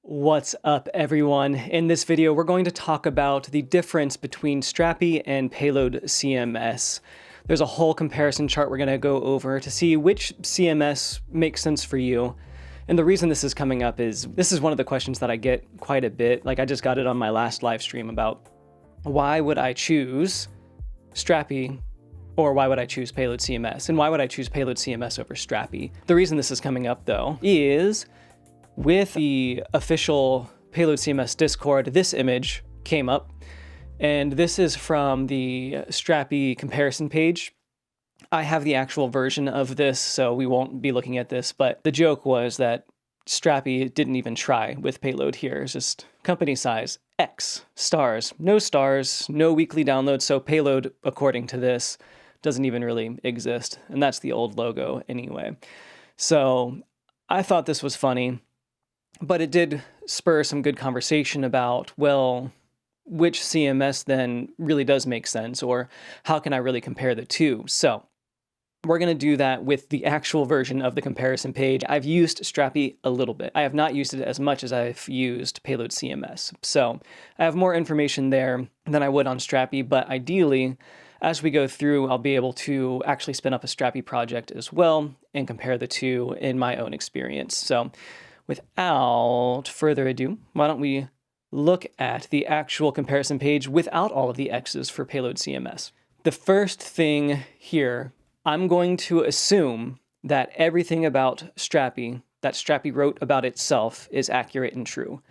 What's up, everyone? In this video, we're going to talk about the difference between Strapi and Payload CMS. There's a whole comparison chart we're going to go over to see which CMS makes sense for you. And the reason this is coming up is this is one of the questions that I get quite a bit. Like I just got it on my last live stream about why would I choose Strapi or why would I choose Payload CMS? And why would I choose Payload CMS over Strapi? The reason this is coming up though is with the official Payload CMS Discord, this image came up, and this is from the Strapi comparison page. I have the actual version of this, so we won't be looking at this, but the joke was that Strapi didn't even try with Payload here. It's just company size, X, stars, no weekly downloads, so Payload, according to this, doesn't even really exist, and that's the old logo anyway. So I thought this was funny. But it did spur some good conversation about, well, which CMS then really does make sense, or how can I really compare the two? So we're going to do that with the actual version of the comparison page. I've used Strapi a little bit. I have not used it as much as I've used Payload CMS. So I have more information there than I would on Strapi, but ideally, as we go through, I'll be able to actually spin up a Strapi project as well and compare the two in my own experience. So without further ado, why don't we look at the actual comparison page without all of the X's for Payload CMS. The first thing here, I'm going to assume that everything about Strapi, that Strapi wrote about itself, is accurate and true.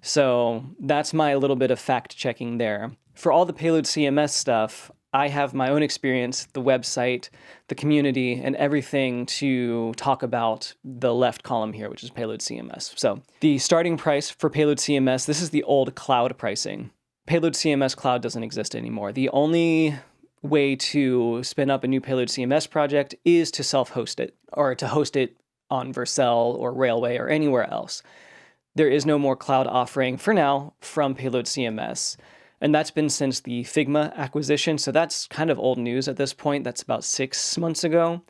So that's my little bit of fact checking there. For all the Payload CMS stuff, I have my own experience, the website, the community, and everything to talk about the left column here, which is Payload CMS. So the starting price for Payload CMS, this is the old cloud pricing. Payload CMS Cloud doesn't exist anymore. The only way to spin up a new Payload CMS project is to self-host it, or to host it on Vercel or Railway or anywhere else. There is no more cloud offering for now from Payload CMS. And that's been since the Figma acquisition. So that's kind of old news at this point. That's about 6 months ago.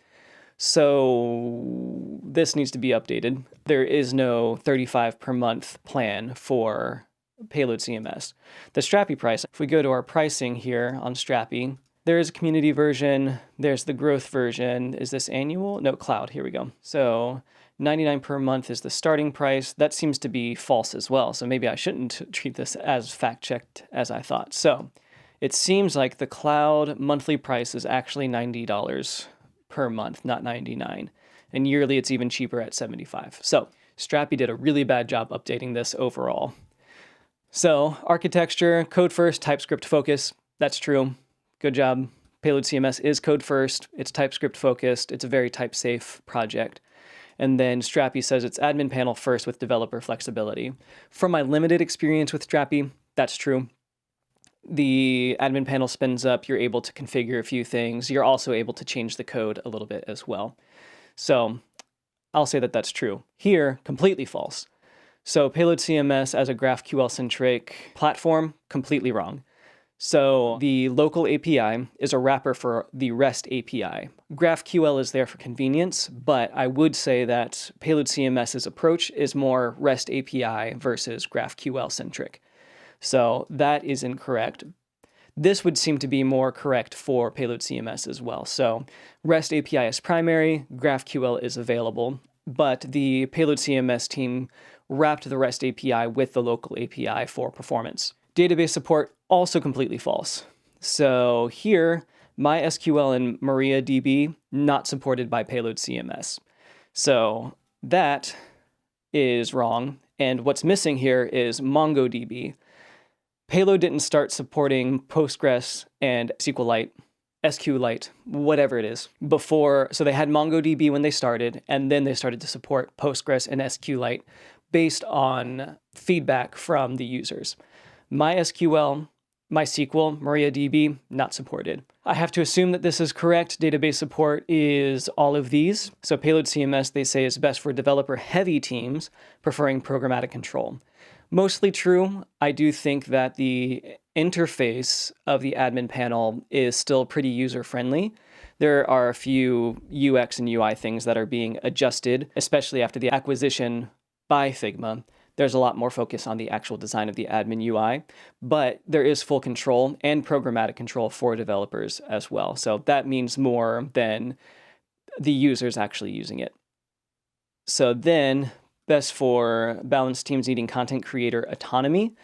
So this needs to be updated. There is no $35 per month plan for Payload CMS. The Strapi price, if we go to our pricing here on Strapi, there is a community version. There's the growth version. Is this annual? No, cloud. Here we go. So $99 per month is the starting price. That seems to be false as well, so maybe I shouldn't treat this as fact-checked as I thought. So it seems like the cloud monthly price is actually $90 per month, not $99. And yearly, it's even cheaper at $75. So Strapi did a really bad job updating this overall. So architecture, code first, TypeScript focus. That's true. Good job. Payload CMS is code first. It's TypeScript focused. It's a very type-safe project. And then Strapi says it's admin panel first with developer flexibility. From my limited experience with Strapi, that's true. The admin panel spins up, you're able to configure a few things. You're also able to change the code a little bit as well. So I'll say that that's true. Here, completely false. So Payload CMS as a GraphQL-centric platform, completely wrong. So the local API is a wrapper for the REST API. GraphQL is there for convenience, but I would say that Payload CMS's approach is more REST API versus GraphQL-centric. So that is incorrect. This would seem to be more correct for Payload CMS as well. So REST API is primary, GraphQL is available, but the Payload CMS team wrapped the REST API with the local API for performance. Database support, also completely false. So here, MySQL and MariaDB, not supported by Payload CMS. So that is wrong. And what's missing here is MongoDB. Payload didn't start supporting Postgres and SQLite, whatever it is, before. So they had MongoDB when they started, and then they started to support Postgres and SQLite based on feedback from the users. MySQL, MySQL, MariaDB, not supported. I have to assume that this is correct. Database support is all of these. So Payload CMS, they say, is best for developer-heavy teams, preferring programmatic control. Mostly true. I do think that the interface of the admin panel is still pretty user-friendly. There are a few UX and UI things that are being adjusted, especially after the acquisition by Figma. There's a lot more focus on the actual design of the admin UI, but there is full control and programmatic control for developers as well. So that means more than the users actually using it. So then, best for balanced teams needing content creator autonomy.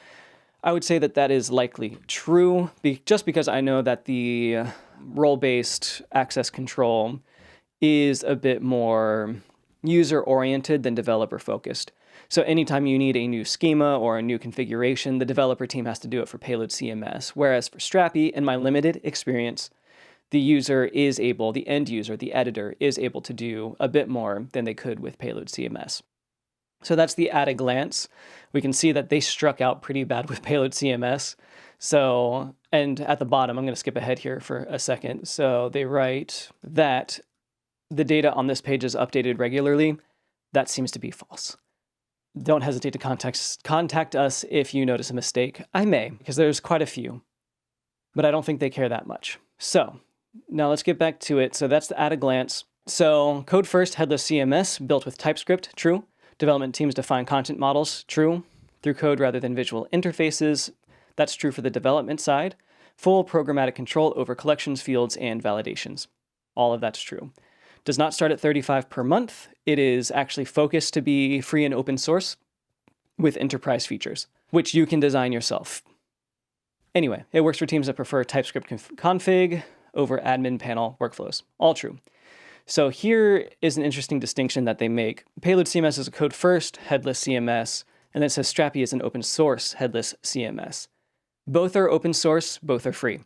I would say that that is likely true, just because I know that the role-based access control is a bit more user-oriented than developer-focused. So anytime you need a new schema or a new configuration, the developer team has to do it for Payload CMS. Whereas for Strapi, in my limited experience, the user is able, the end user, the editor, is able to do a bit more than they could with Payload CMS. So that's the at a glance. We can see that they struck out pretty bad with Payload CMS. So, and at the bottom, I'm going to skip ahead here for a second. So they write that the data on this page is updated regularly. That seems to be false. Don't hesitate to contact us if you notice a mistake. I may, because there's quite a few, but I don't think they care that much. So now let's get back to it. So that's the at a glance. So code first, headless CMS built with TypeScript, true. Development teams define content models, true. Through code rather than visual interfaces, that's true for the development side. Full programmatic control over collections, fields, and validations. All of that's true. Does not start at $35 per month. It is actually focused to be free and open source with enterprise features, which you can design yourself. Anyway, it works for teams that prefer TypeScript config over admin panel workflows. All true. So here is an interesting distinction that they make. Payload CMS is a code first, headless CMS, and then it says Strapi is an open source headless CMS. Both are open source, both are free.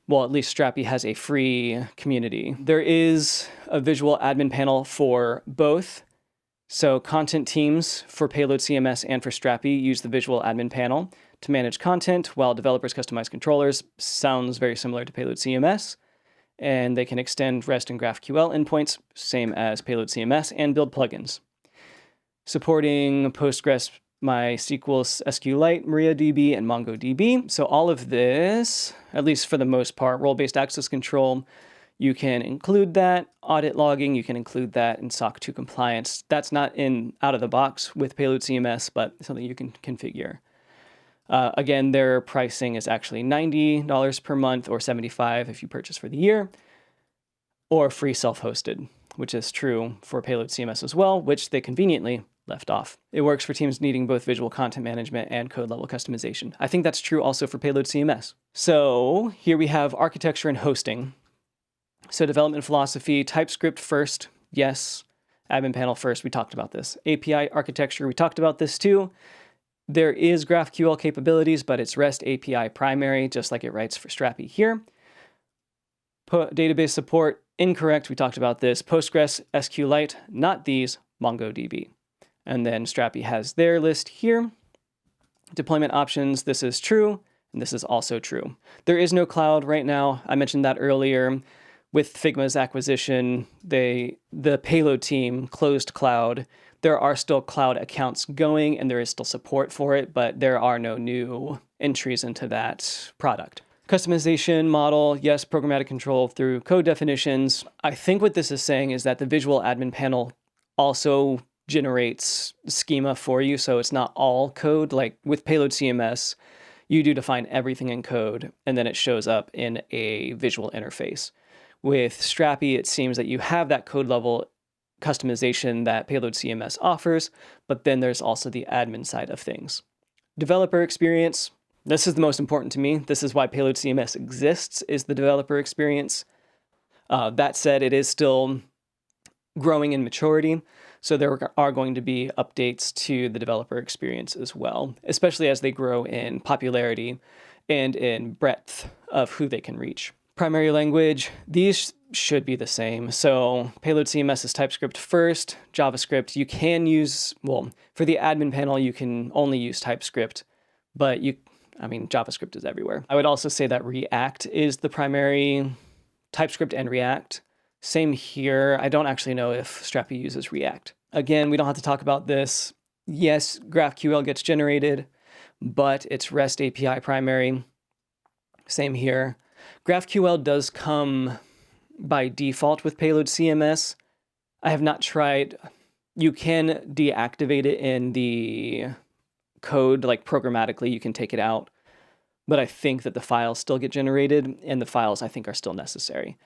Well, at least Strapi has a free community. There is a visual admin panel for both. So content teams for Payload CMS and for Strapi use the visual admin panel to manage content, while developers customize controllers. Sounds very similar to Payload CMS. And they can extend REST and GraphQL endpoints, same as Payload CMS, and build plugins. Supporting Postgres, MySQL, SQLite, MariaDB, and MongoDB. So all of this, at least for the most part, role-based access control, you can include that. Audit logging, you can include that in SOC 2 compliance. That's not out of the box with Payload CMS, but something you can configure. Again, their pricing is actually $90 per month or $75 if you purchase for the year, or free self-hosted, which is true for Payload CMS as well, which they conveniently left off. It works for teams needing both visual content management and code level customization. I think that's true also for Payload CMS. So here we have architecture and hosting. So development philosophy, TypeScript first, yes. Admin panel first, we talked about this. API architecture, we talked about this too. There is GraphQL capabilities, but it's REST API primary, just like it writes for Strapi here. Database support, incorrect. We talked about this. Postgres, SQLite, not these, MongoDB. And then Strapi has their list here. Deployment options, this is true, and this is also true. There is no cloud right now. I mentioned that earlier. With Figma's acquisition, the Payload team closed cloud. There are still cloud accounts going, and there is still support for it, but there are no new entries into that product. Customization model, yes, programmatic control through code definitions. I think what this is saying is that the visual admin panel also generates schema for you, so it's not all code. Like with Payload CMS, you do define everything in code, and then it shows up in a visual interface. With Strapi, it seems that you have that code level customization that Payload CMS offers, but then there's also the admin side of things. Developer experience, this is the most important to me. This is why Payload CMS exists, is the developer experience. That said, it is still growing in maturity, so there are going to be updates to the developer experience as well, especially as they grow in popularity and in breadth of who they can reach. Primary language, these should be the same. So Payload CMS is TypeScript first, JavaScript. You can use, well, for the admin panel, you can only use TypeScript, but JavaScript is everywhere. I would also say that React is the primary, TypeScript and React. Same here. I don't actually know if Strapi uses React. Again, we don't have to talk about this. Yes, GraphQL gets generated, but it's REST API primary. Same here. GraphQL does come by default with Payload CMS. I have not tried. You can deactivate it in the code, like programmatically, you can take it out. But I think that the files still get generated, and the files I think are still necessary.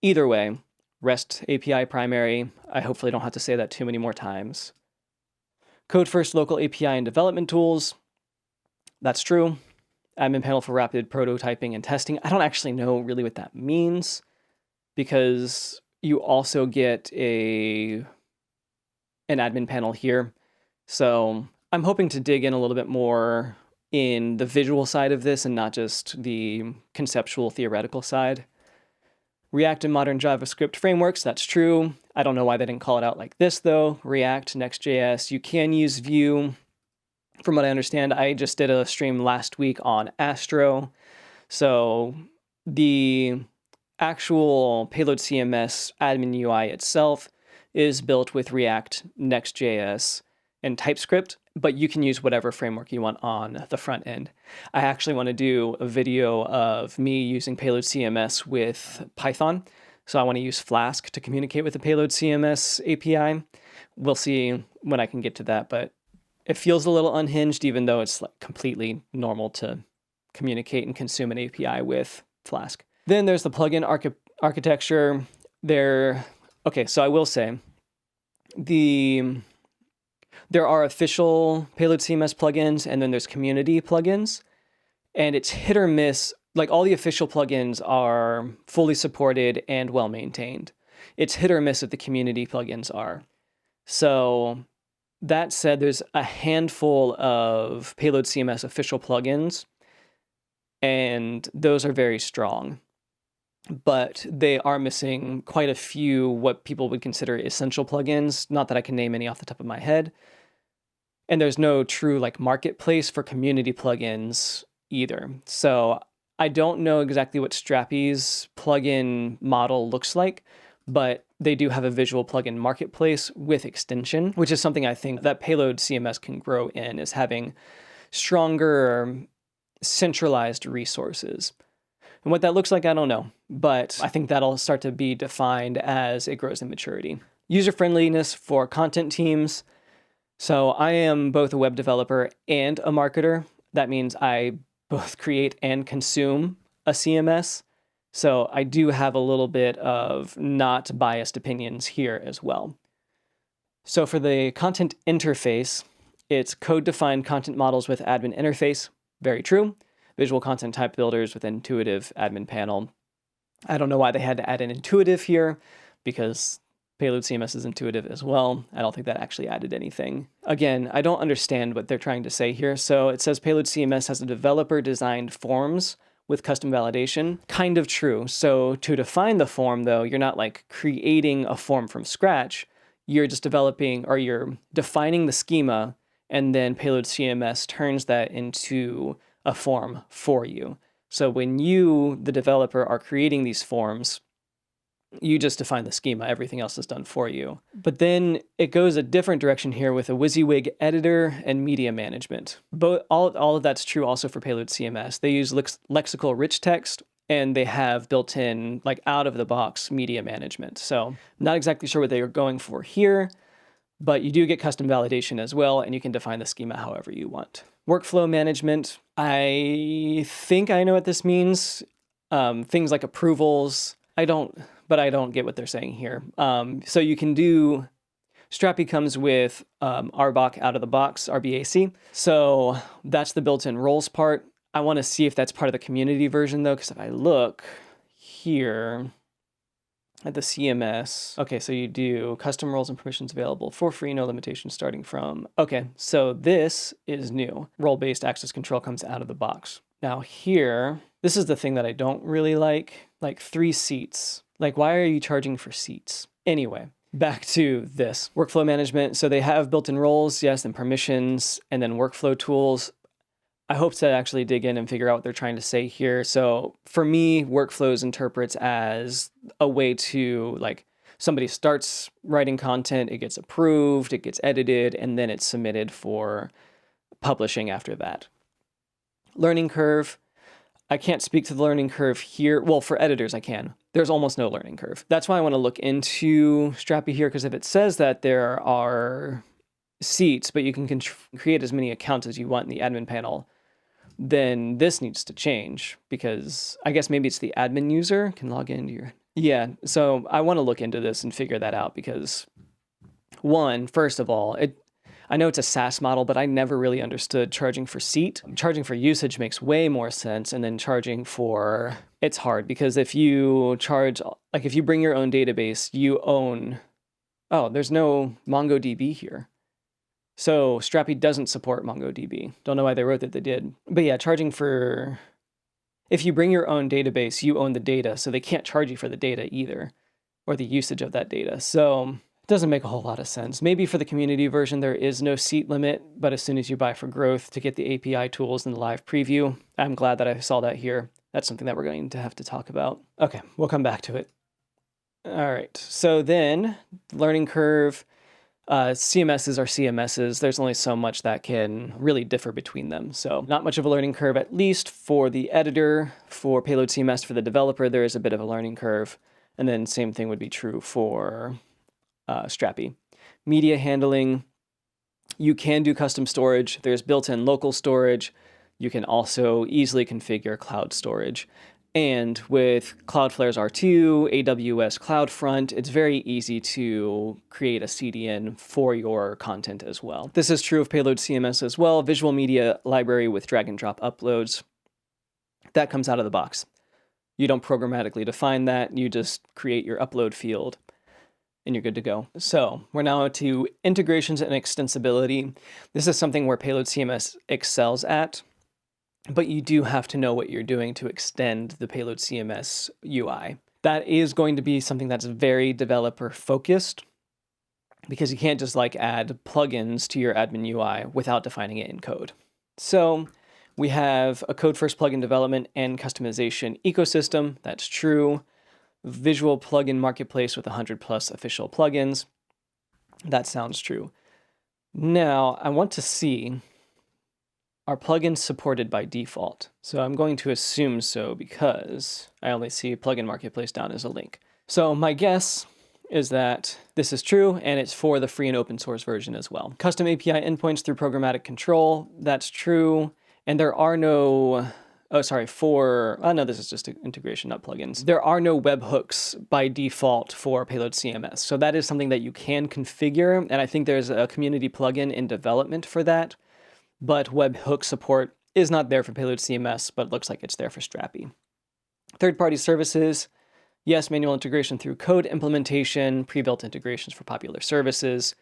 Either way, REST API primary. I hopefully don't have to say that too many more times. Code first local API and development tools. That's true. Admin panel for rapid prototyping and testing. I don't actually know really what that means, because you also get an admin panel here. So I'm hoping to dig in a little bit more in the visual side of this and not just the conceptual theoretical side. React and modern JavaScript frameworks, that's true. I don't know why they didn't call it out like this though. React, Next.js, you can use Vue. From what I understand, I just did a stream last week on Astro. So the actual Payload CMS admin UI itself is built with React, Next.js, and TypeScript, but you can use whatever framework you want on the front end. I actually want to do a video of me using Payload CMS with Python. So I want to use Flask to communicate with the Payload CMS API. We'll see when I can get to that, but it feels a little unhinged, even though it's like completely normal to communicate and consume an API with Flask. Then there's the plugin architecture. Okay, so I will say there are official Payload CMS plugins, and then there's community plugins, and it's hit or miss. Like, all the official plugins are fully supported and well maintained. It's hit or miss if the community plugins are. So that said, there's a handful of Payload CMS official plugins, and those are very strong. But they are missing quite a few what people would consider essential plugins. Not that I can name any off the top of my head. And there's no true like marketplace for community plugins either. So I don't know exactly what Strapi's plugin model looks like, but they do have a visual plugin marketplace with extension, which is something I think that Payload CMS can grow in, is having stronger centralized resources. And what that looks like, I don't know, but I think that'll start to be defined as it grows in maturity. User-friendliness for content teams. So I am both a web developer and a marketer. That means I both create and consume a CMS. So I do have a little bit of not biased opinions here as well. So for the content interface, it's code-defined content models with admin interface. Very true. Visual content type builders with intuitive admin panel. I don't know why they had to add an intuitive here, because Payload CMS is intuitive as well. I don't think that actually added anything. Again, I don't understand what they're trying to say here. So it says Payload CMS has a developer-designed forms with custom validation. Kind of true. So to define the form, though, you're not like creating a form from scratch. You're just developing, or you're defining the schema, and then Payload CMS turns that into a form for you. So when you, the developer, are creating these forms, you just define the schema. Everything else is done for you. But then it goes a different direction here with a WYSIWYG editor and media management. All of that's true also for Payload CMS. They use lexical rich text, and they have built-in, like out-of-the-box media management. So not exactly sure what they are going for here, but you do get custom validation as well, and you can define the schema however you want. Workflow management. I think I know what this means. Things like approvals. I don't get what they're saying here. So you can do, Strapi comes with RBAC out of the box, RBAC. So that's the built-in roles part. I want to see if that's part of the community version though, because if I look here at the CMS, okay, so you do custom roles and permissions available for free, no limitations starting from, okay, so this is new. Role-based access control comes out of the box. Now here, this is the thing that I don't really like 3 seats. Like, why are you charging for seats? Anyway, back to this. Workflow management. So they have built-in roles, yes, and permissions, and then workflow tools. I hope to actually dig in and figure out what they're trying to say here. So for me, workflows interprets as a way to, like, somebody starts writing content, it gets approved, it gets edited, and then it's submitted for publishing after that. Learning curve. I can't speak to the learning curve here. Well, for editors, I can. There's almost no learning curve. That's why I want to look into Strapi here, because if it says that there are seats, but you can create as many accounts as you want in the admin panel, then this needs to change, because I guess maybe it's the admin user can log into your... Yeah, so I want to look into this and figure that out, because first of all, I know it's a SaaS model, but I never really understood charging for seat. Charging for usage makes way more sense, and then charging for... It's hard, because if you charge, like if you bring your own database, you own... Oh, there's no MongoDB here. So Strapi doesn't support MongoDB. Don't know why they wrote that they did. But yeah, charging for... If you bring your own database, you own the data, so they can't charge you for the data either, or the usage of that data. So it doesn't make a whole lot of sense. Maybe for the community version, there is no seat limit, but as soon as you buy for growth to get the API tools in the live preview, I'm glad that I saw that here. That's something that we're going to have to talk about. Okay, we'll come back to it. All right, so then learning curve, CMSs are CMSs. There's only so much that can really differ between them. So not much of a learning curve, at least for the editor. For Payload CMS, for the developer, there is a bit of a learning curve. And then same thing would be true for Strapi. Media handling, you can do custom storage. There's built-in local storage. You can also easily configure cloud storage. And with Cloudflare's R2, AWS CloudFront, it's very easy to create a CDN for your content as well. This is true of Payload CMS as well. Visual media library with drag and drop uploads. That comes out of the box. You don't programmatically define that. You just create your upload field and you're good to go. So we're now to integrations and extensibility. This is something where Payload CMS excels at. But you do have to know what you're doing to extend the Payload CMS UI. That is going to be something that's very developer focused, because you can't just like add plugins to your admin UI without defining it in code. So we have a code first plugin development and customization ecosystem. That's true. Visual plugin marketplace with 100+ official plugins. That sounds true. Now I want to see, are plugins supported by default? So I'm going to assume so, because I only see plugin marketplace down as a link. So my guess is that this is true, and it's for the free and open source version as well. Custom API endpoints through programmatic control, that's true. And there are no, no, this is just integration, not plugins. There are no webhooks by default for Payload CMS. So that is something that you can configure, and I think there's a community plugin in development for that. But webhook support is not there for Payload CMS, but it looks like it's there for Strapi. Third-party services, yes, manual integration through code implementation, pre-built integrations for popular services.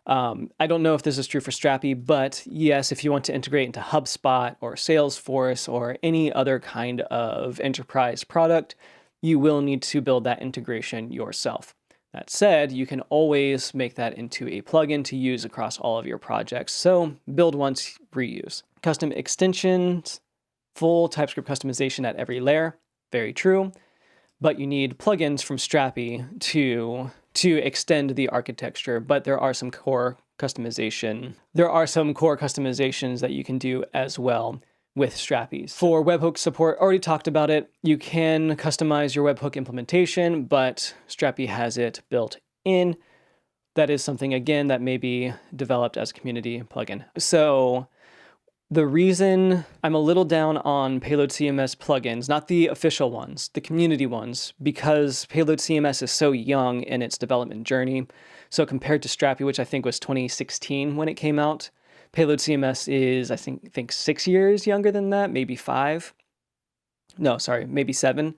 I don't know if this is true for Strapi, but yes, if you want to integrate into HubSpot or Salesforce or any other kind of enterprise product, you will need to build that integration yourself. That said, you can always make that into a plugin to use across all of your projects. So build once, reuse. Custom extensions, full TypeScript customization at every layer. Very true. But you need plugins from Strapi to extend the architecture, but there are some core customization. There are some core customizations that you can do as well with Strapi. For webhook support, already talked about it. You can customize your webhook implementation, but Strapi has it built in. That is something, again, that may be developed as a community plugin. So the reason I'm a little down on Payload CMS plugins, not the official ones, the community ones, because Payload CMS is so young in its development journey. So compared to Strapi, which I think was 2016 when it came out, Payload CMS is, I think 6 years younger than that, maybe 5. No, sorry, maybe 7.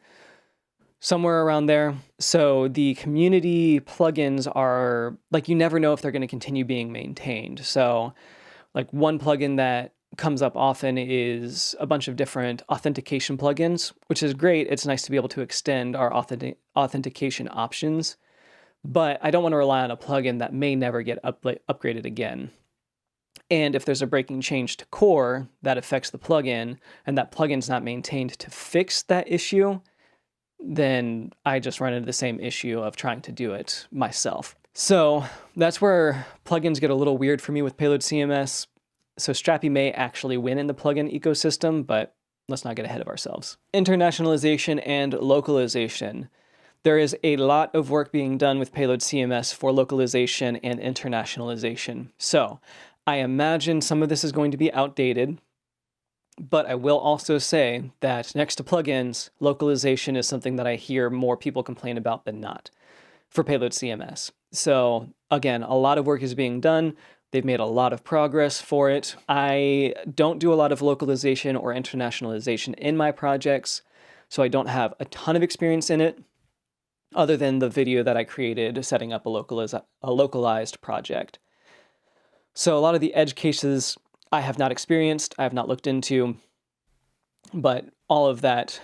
Somewhere around there. So the community plugins are, like, you never know if they're going to continue being maintained. So, like, one plugin that comes up often is a bunch of different authentication plugins, which is great. It's nice to be able to extend our authentication options. But I don't want to rely on a plugin that may never get upgraded again. And if there's a breaking change to core that affects the plugin, and that plugin's not maintained to fix that issue, then I just run into the same issue of trying to do it myself. So that's where plugins get a little weird for me with Payload CMS. So Strapi may actually win in the plugin ecosystem, but let's not get ahead of ourselves. Internationalization and localization. There is a lot of work being done with Payload CMS for localization and internationalization. So I imagine some of this is going to be outdated, but I will also say that next to plugins, localization is something that I hear more people complain about than not for Payload CMS. So again, a lot of work is being done. They've made a lot of progress for it. I don't do a lot of localization or internationalization in my projects, so I don't have a ton of experience in it, other than the video that I created setting up a localized project. So a lot of the edge cases I have not experienced, I have not looked into, but all of that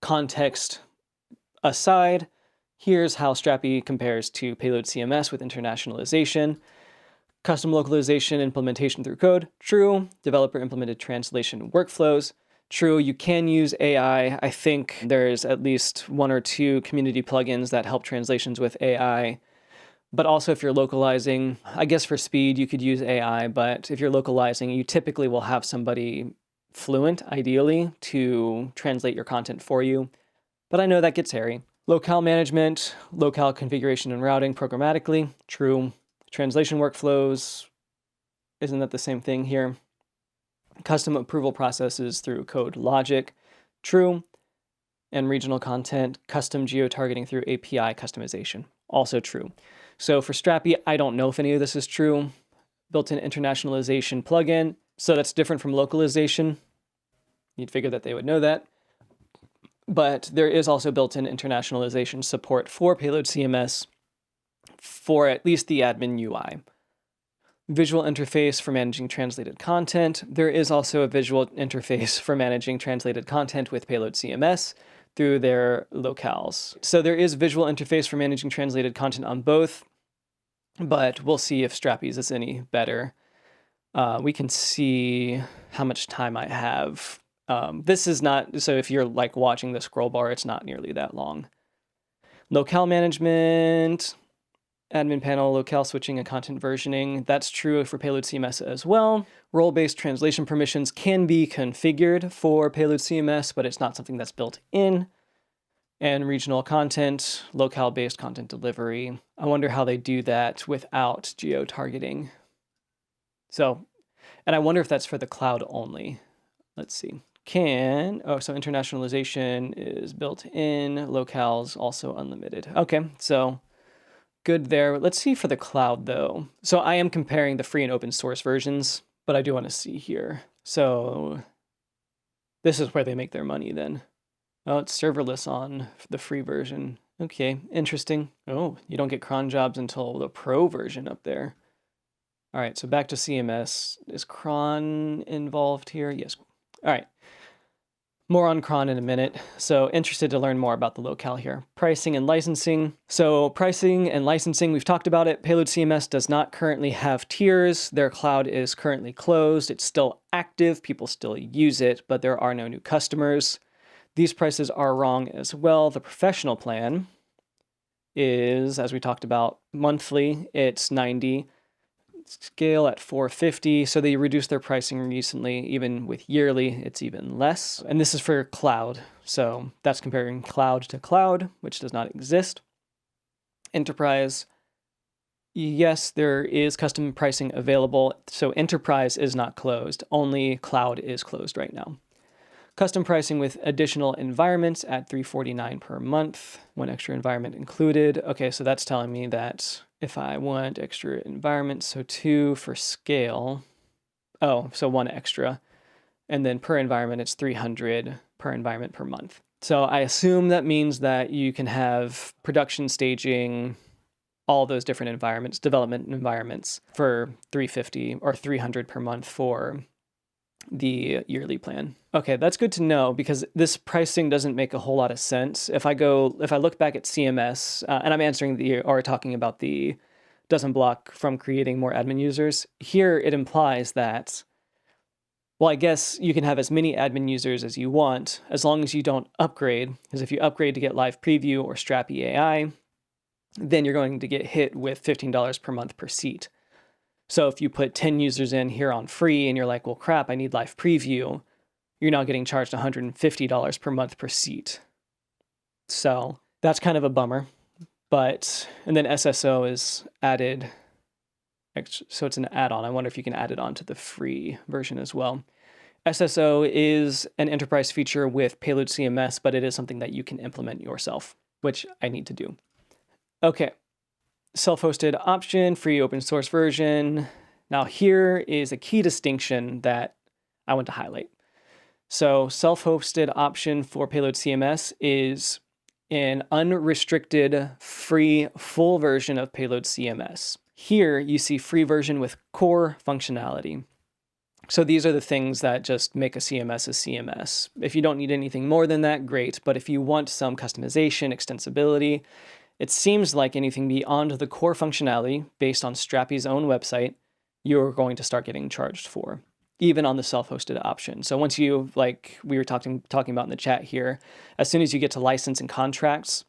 context aside, here's how Strapi compares to Payload CMS with internationalization. Custom localization implementation through code, true. Developer implemented translation workflows, true. You can use AI. I think there's at least 1 or 2 community plugins that help translations with AI. But also if you're localizing, I guess for speed you could use AI, but if you're localizing, you typically will have somebody fluent, ideally, to translate your content for you. But I know that gets hairy. Locale management, locale configuration and routing programmatically, true. Translation workflows, isn't that the same thing here? Custom approval processes through code logic, true. And regional content, custom geo-targeting through API customization, also true. So for Strapi, I don't know if any of this is true. Built-in internationalization plugin, so that's different from localization. You'd figure that they would know that. But there is also built-in internationalization support for Payload CMS for at least the admin UI. Visual interface for managing translated content. There is also a visual interface for managing translated content with Payload CMS through their locales. So there is visual interface for managing translated content on both, but we'll see if Strapi's is any better. We can see how much time I have. This is not, so if you're like watching the scroll bar, it's not nearly that long. Locale management, admin panel, locale switching, and content versioning. That's true for Payload CMS as well. Role-based translation permissions can be configured for Payload CMS, but it's not something that's built in. And regional content, locale-based content delivery. I wonder how they do that without geo-targeting. So, and I wonder if that's for the cloud only. Let's see. So internationalization is built in, locales also unlimited. Okay, so good there. Let's see for the cloud though. So I am comparing the free and open source versions, but I do want to see here. So this is where they make their money then. Oh, it's serverless on the free version. Okay, interesting. Oh, you don't get cron jobs until the pro version up there. All right, so back to CMS. Is cron involved here? Yes. All right. More on cron in a minute. So interested to learn more about the locale here. Pricing and licensing. So pricing and licensing, we've talked about it. Payload CMS does not currently have tiers. Their cloud is currently closed. It's still active. People still use it, but there are no new customers. These prices are wrong as well. The professional plan is, as we talked about, monthly. It's 90. Scale at 450, so they reduced their pricing recently. Even with yearly, it's even less. And this is for cloud, so that's comparing cloud to cloud, which does not exist. Enterprise, yes, there is custom pricing available, so enterprise is not closed, only cloud is closed right now. Custom pricing with additional environments at $349 per month, 1 extra environment included. Okay, so that's telling me that if I want extra environments, so 2 for scale. Oh, so 1 extra. And then per environment, it's $300 per environment per month. So I assume that means that you can have production staging, all those different environments, development environments for $350 or $300 per month for the yearly plan. Okay, that's good to know because this pricing doesn't make a whole lot of sense. If I look back at CMS, and I'm talking about the doesn't block from creating more admin users, here it implies that, well, I guess you can have as many admin users as you want as long as you don't upgrade, because if you upgrade to get live preview or Strapi AI, then you're going to get hit with $15 per month per seat. So if you put 10 users in here on free and you're like, well, crap, I need live preview, you're now getting charged $150 per month per seat. So That's kind of a bummer, and then SSO is added, so it's an add-on. I wonder if you can add it on to the free version as well. SSO is an enterprise feature with Payload CMS, but it is something that you can implement yourself, which I need to do. Okay, self-hosted option, free open source version. Now here is a key distinction that I want to highlight. So self-hosted option for Payload CMS is an unrestricted, free, full version of Payload CMS. Here you see free version with core functionality. So these are the things that just make a CMS a CMS. If you don't need anything more than that, great. But if you want some customization, extensibility, it seems like anything beyond the core functionality based on Strapi's own website, you're going to start getting charged for, even on the self-hosted option. So once you, like we were talking about in the chat here, as soon as you get to license and contracts,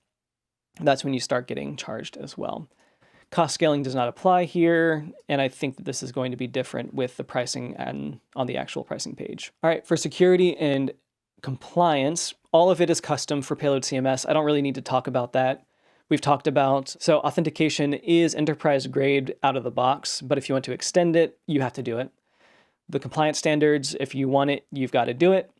that's when you start getting charged as well. Cost scaling does not apply here, and I think that this is going to be different with the pricing and on the actual pricing page. All right, for security and compliance, all of it is custom for Payload CMS. I don't really need to talk about that. We've talked about, so authentication is enterprise grade out of the box, but if you want to extend it, you have to do it. The compliance standards, if you want it, you've got to do it.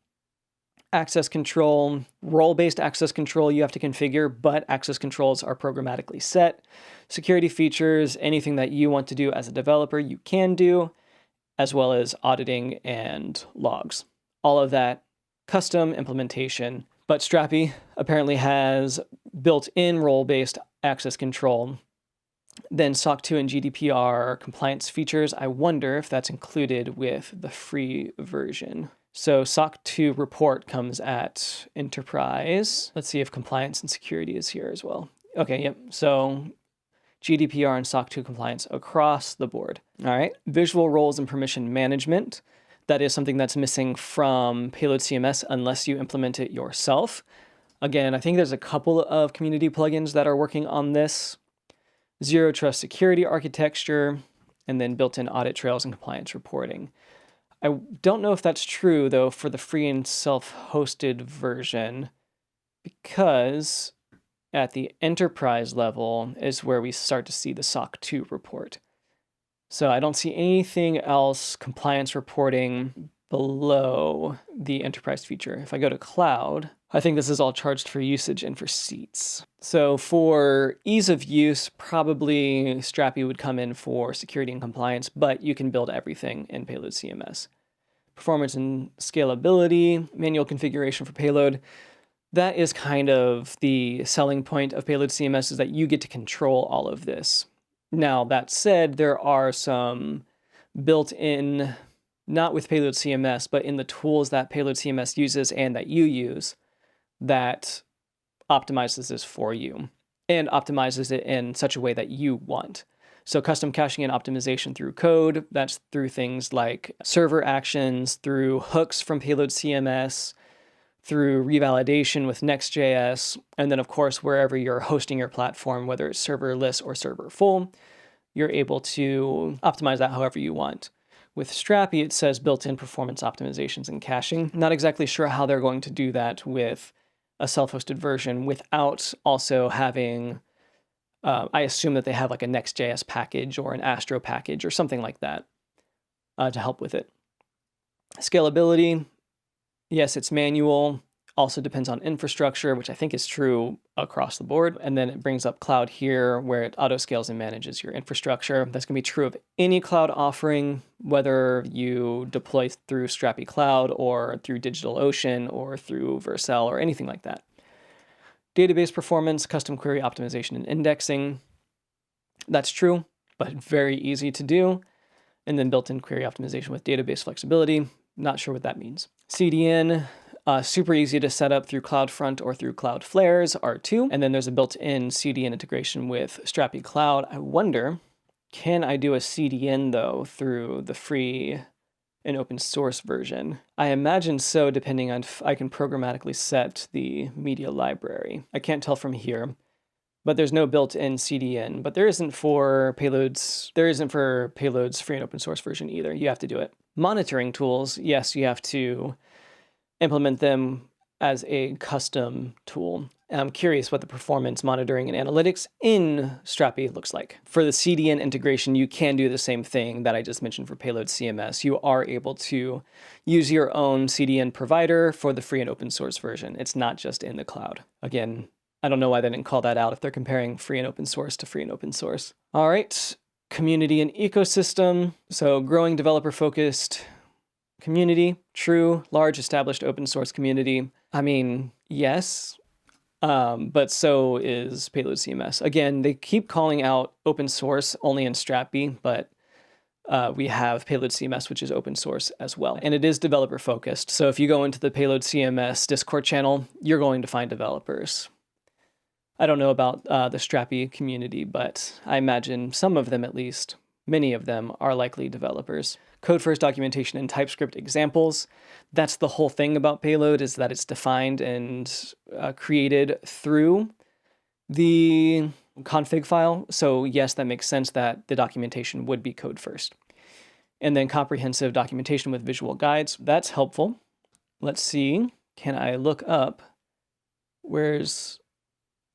Access control, role-based access control you have to configure, but access controls are programmatically set. Security features, anything that you want to do as a developer, you can do, as well as auditing and logs. All of that custom implementation. But Strapi apparently has built-in role-based access control. Then SOC 2 and GDPR compliance features. I wonder if that's included with the free version. So SOC 2 report comes at enterprise. Let's see if compliance and security is here as well. Okay, yep. So GDPR and SOC 2 compliance across the board. All right. Visual roles and permission management. That is something that's missing from Payload CMS unless you implement it yourself. Again, I think there's a couple of community plugins that are working on this. Zero trust security architecture, and then built-in audit trails and compliance reporting. I don't know if that's true, though, for the free and self-hosted version, because at the enterprise level is where we start to see the SOC 2 report. So I don't see anything else compliance reporting below the enterprise feature. If I go to cloud, I think this is all charged for usage and for seats. So for ease of use, probably Strapi would come in for security and compliance, but you can build everything in Payload CMS. Performance and scalability, manual configuration for Payload. That is kind of the selling point of Payload CMS, is that you get to control all of this. Now, that said, there are some built-in, not with Payload CMS, but in the tools that Payload CMS uses and that you use, that optimizes this for you and optimizes it in such a way that you want. So custom caching and optimization through code, that's through things like server actions, through hooks from Payload CMS, through revalidation with Next.js, and then of course, wherever you're hosting your platform, whether it's serverless or server full, you're able to optimize that however you want. With Strapi, it says built-in performance optimizations and caching. Not exactly sure how they're going to do that with a self-hosted version without also having, I assume that they have like a Next.js package or an Astro package or something like that to help with it. Scalability, yes, it's manual. Also depends on infrastructure, which I think is true across the board. And then it brings up cloud here, where it auto scales and manages your infrastructure. That's going to be true of any cloud offering, whether you deploy through Strapi Cloud or through DigitalOcean or through Vercel or anything like that. Database performance, custom query optimization and indexing. That's true, but very easy to do. And then built-in query optimization with database flexibility. Not sure what that means. CDN. Super easy to set up through CloudFront or through Cloudflare's R2. And then there's a built-in CDN integration with Strapi Cloud. I wonder, can I do a CDN though through the free and open source version? I imagine so, depending on if I can programmatically set the media library. I can't tell from here, but there's no built-in CDN. But there isn't for Payload's free and open source version either. You have to do it. Monitoring tools, yes, you have to implement them as a custom tool. I'm curious what the performance monitoring and analytics in Strapi looks like. For the CDN integration, you can do the same thing that I just mentioned for Payload CMS. You are able to use your own CDN provider for the free and open source version. It's not just in the cloud. Again, I don't know why they didn't call that out if they're comparing free and open source to free and open source. All right, community and ecosystem. So growing developer-focused community, true, large, established open source community. I mean, yes, but so is Payload CMS. Again, they keep calling out open source only in Strapi, but we have Payload CMS, which is open source as well. And it is developer focused. So if you go into the Payload CMS Discord channel, you're going to find developers. I don't know about the Strapi community, but I imagine some of them at least, many of them are likely developers. Code first documentation and TypeScript examples. That's the whole thing about Payload, is that it's defined and created through the config file. So yes, that makes sense that the documentation would be code first. And then comprehensive documentation with visual guides. That's helpful. Let's see. Can I look up? Where's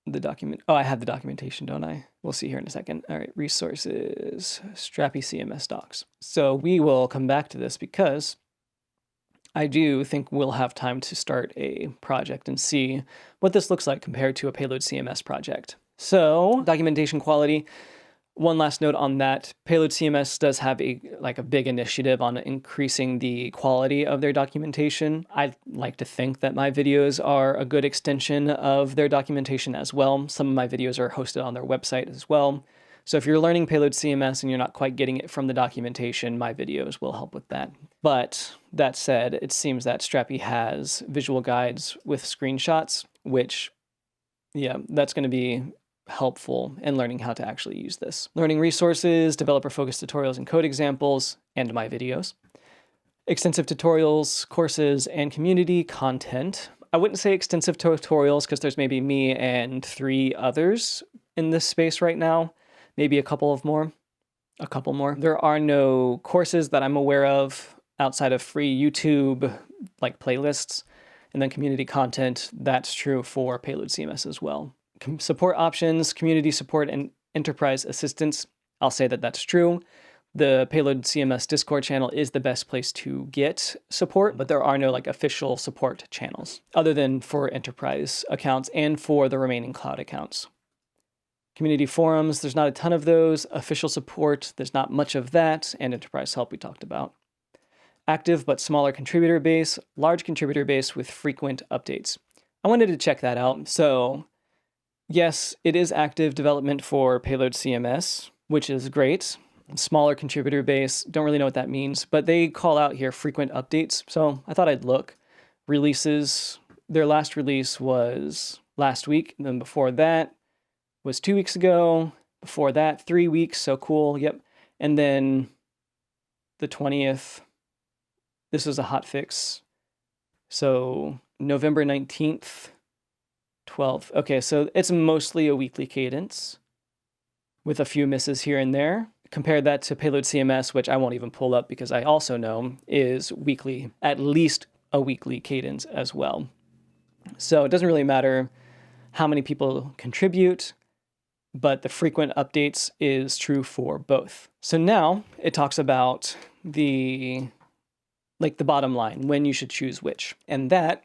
the document? Oh, I have the documentation, don't I? We'll see here in a second. All right, resources, Strapi CMS docs. So we will come back to this because I do think we'll have time to start a project and see what this looks like compared to a Payload CMS project. So documentation quality. One last note on that, Payload CMS does have a big initiative on increasing the quality of their documentation. I like to think that my videos are a good extension of their documentation as well. Some of my videos are hosted on their website as well. So if you're learning Payload CMS and you're not quite getting it from the documentation, my videos will help with that. But that said, it seems that Strapi has visual guides with screenshots, which, yeah, that's going to be helpful in learning how to actually use this. Learning resources, developer-focused tutorials and code examples, and my videos. Extensive tutorials, courses, and community content. I wouldn't say extensive tutorials because there's maybe me and 3 others in this space right now. Maybe a couple more. There are no courses that I'm aware of outside of free YouTube playlists. And then community content, that's true for Payload CMS as well. Support options, community support, and enterprise assistance. I'll say that that's true. The Payload CMS Discord channel is the best place to get support, but there are no official support channels other than for enterprise accounts and for the remaining cloud accounts. Community forums, there's not a ton of those. Official support, there's not much of that. And enterprise help we talked about. Active but smaller contributor base, large contributor base with frequent updates. I wanted to check that out. So yes, it is active development for Payload CMS, which is great. Smaller contributor base, don't really know what that means, but they call out here frequent updates. So I thought I'd look. Releases, their last release was last week, and then before that was 2 weeks ago, before that 3 weeks, so cool, yep. And then the 20th, this was a hotfix. So November 19th, 12th. Okay, so it's mostly a weekly cadence with a few misses here and there. Compare that to Payload CMS, which I won't even pull up because I also know is weekly, at least a weekly cadence as well. So it doesn't really matter how many people contribute, but the frequent updates is true for both. So now it talks about the bottom line, when you should choose which. And that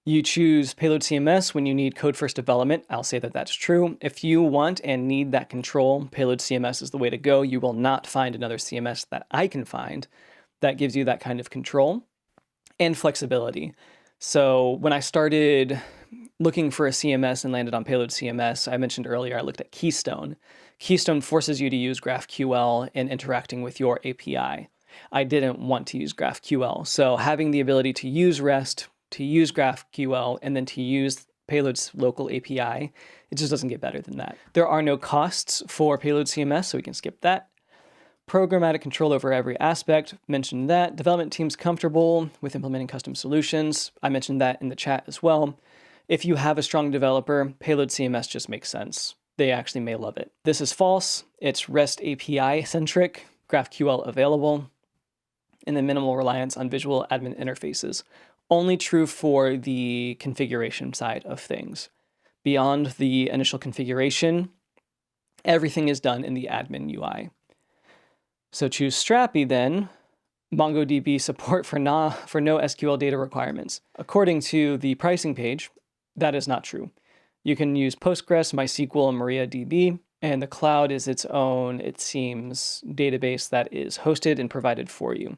you choose Payload CMS when you need code-first development. I'll say that that's true. If you want and need that control, Payload CMS is the way to go. You will not find another CMS that I can find that gives you that kind of control and flexibility. So when I started looking for a CMS and landed on Payload CMS, I mentioned earlier I looked at Keystone. Keystone forces you to use GraphQL in interacting with your API. I didn't want to use GraphQL. So having the ability to use REST, to use GraphQL, and then to use Payload's local API, it just doesn't get better than that. There are no costs for Payload CMS, so we can skip that. Programmatic control over every aspect, mentioned that. Development teams comfortable with implementing custom solutions. I mentioned that in the chat as well. If you have a strong developer, Payload CMS just makes sense. They actually may love it. This is false. It's REST API centric, GraphQL available, and then minimal reliance on visual admin interfaces. Only true for the configuration side of things. beyond the initial configuration, everything is done in the admin UI. So choose Strapi then, MongoDB support for no SQL data requirements. According to the pricing page, that is not true. You can use Postgres, MySQL, and MariaDB, and the cloud is its own, it seems, database that is hosted and provided for you.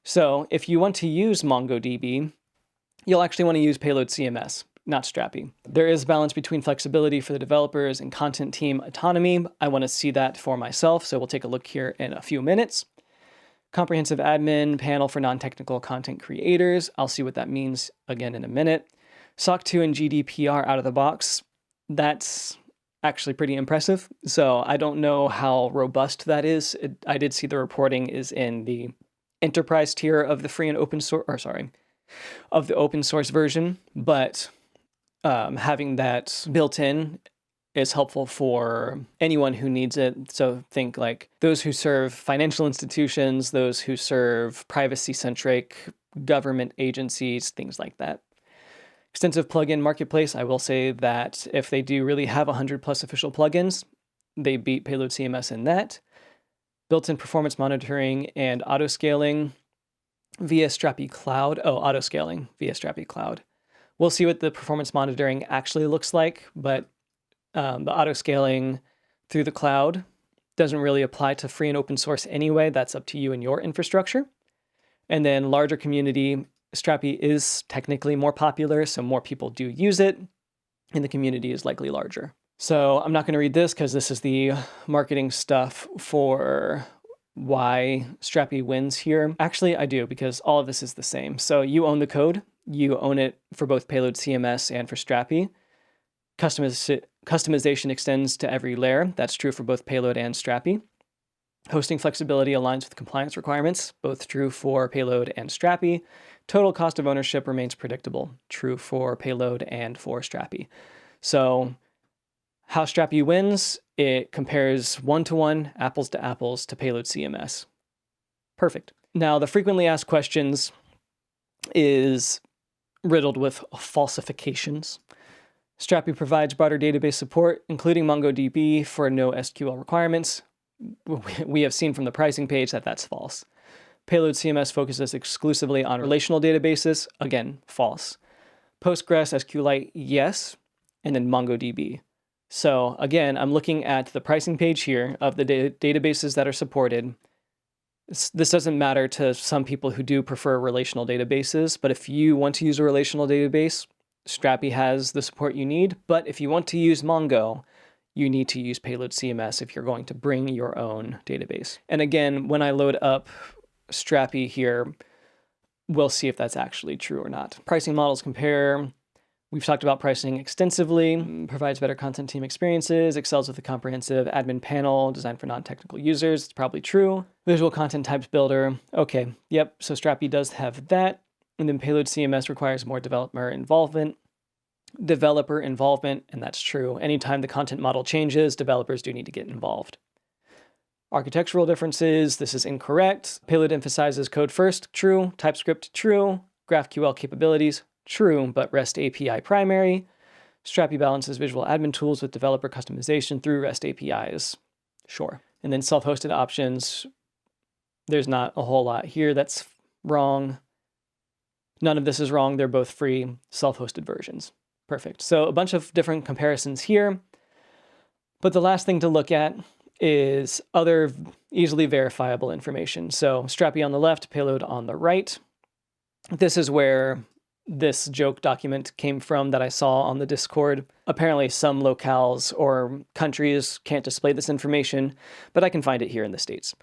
So if you want to use MongoDB, you'll actually want to use Payload CMS, not Strapi. There is balance between flexibility for the developers and content team autonomy. I want to see that for myself, so we'll take a look here in a few minutes. Comprehensive admin panel for non-technical content creators. I'll see what that means again in a minute. SOC 2 and GDPR out of the box. That's actually pretty impressive. So I don't know how robust that is. I did see the reporting is in the enterprise tier of the free and open source, of the open source version, but having that built in is helpful for anyone who needs it. So think like those who serve financial institutions, those who serve privacy-centric government agencies, things like that. Extensive plugin marketplace, I will say that if they do really have 100 plus official plugins, they beat Payload CMS in that. Built-in performance monitoring and auto-scaling via Strapi Cloud. Oh, auto-scaling via Strapi Cloud. We'll see what the performance monitoring actually looks like, but the auto-scaling through the cloud doesn't really apply to free and open source anyway. That's up to you and your infrastructure. And then larger community, Strapi is technically more popular, so more people do use it, and the community is likely larger. So I'm not going to read this because this is the marketing stuff for why Strapi wins here. Actually, I do, because all of this is the same. So you own the code. You own it for both Payload CMS and for Strapi. Customization extends to every layer. That's true for both Payload and Strapi. Hosting flexibility aligns with compliance requirements, both true for Payload and Strapi. Total cost of ownership remains predictable, true for Payload and for Strapi. So how Strapi wins, it compares one-to-one, apples to apples to Payload CMS. Perfect. Now, the frequently asked questions is riddled with falsifications. Strapi provides broader database support, including MongoDB for no SQL requirements. We have seen from the pricing page that that's false. Payload CMS focuses exclusively on relational databases. Again, false. Postgres, SQLite, yes, and then MongoDB. So again, I'm looking at the pricing page here of the databases that are supported. This doesn't matter to some people who do prefer relational databases, but if you want to use a relational database, Strapi has the support you need. But if you want to use Mongo, you need to use Payload CMS if you're going to bring your own database. And again, when I load up Strapi here, we'll see if that's actually true or not. Pricing models compare. We've talked about pricing extensively, provides better content team experiences, excels with a comprehensive admin panel designed for non-technical users. It's probably true. Visual content types builder. Okay, yep, so Strapi does have that. And then Payload CMS requires more developer involvement, and that's true. Anytime the content model changes, developers do need to get involved. Architectural differences, this is incorrect. Payload emphasizes code first, true. TypeScript, true. GraphQL capabilities, true, but REST API primary. Strapi balances visual admin tools with developer customization through REST APIs, sure. And then self-hosted options, there's not a whole lot here that's wrong. None of this is wrong. They're both free self-hosted versions. Perfect. So a bunch of different comparisons here. But the last thing to look at is other easily verifiable information. So Strapi on the left, Payload on the right. This is where this joke document came from that I saw on the Discord. Apparently some locales or countries can't display this information, but I can find it here in the States.